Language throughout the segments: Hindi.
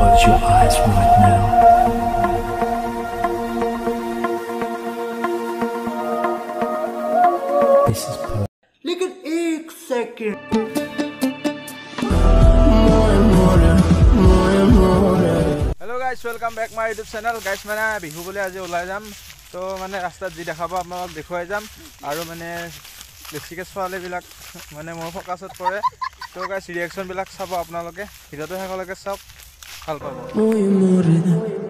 close your eyes right now. This is perfect. लेकिन एक second hello guys welcome back my YouTube channel guys मैंने बिहु बोले आज ओলাই जाम तो माने रास्ता जी देखाबो आपनाक देखुवाई जाम आरो माने बेसिके सोवाले बिलाक माने मोर फोकासत परे तो गाइस रिएक्शन बिलाक साबो आपनालके भिडिओটো हेकलके सब ভাল पाबो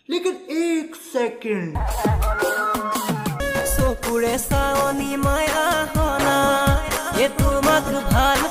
लेकिन एक सेकंड सोपुरे सावनी माया होना ये तुमक भाल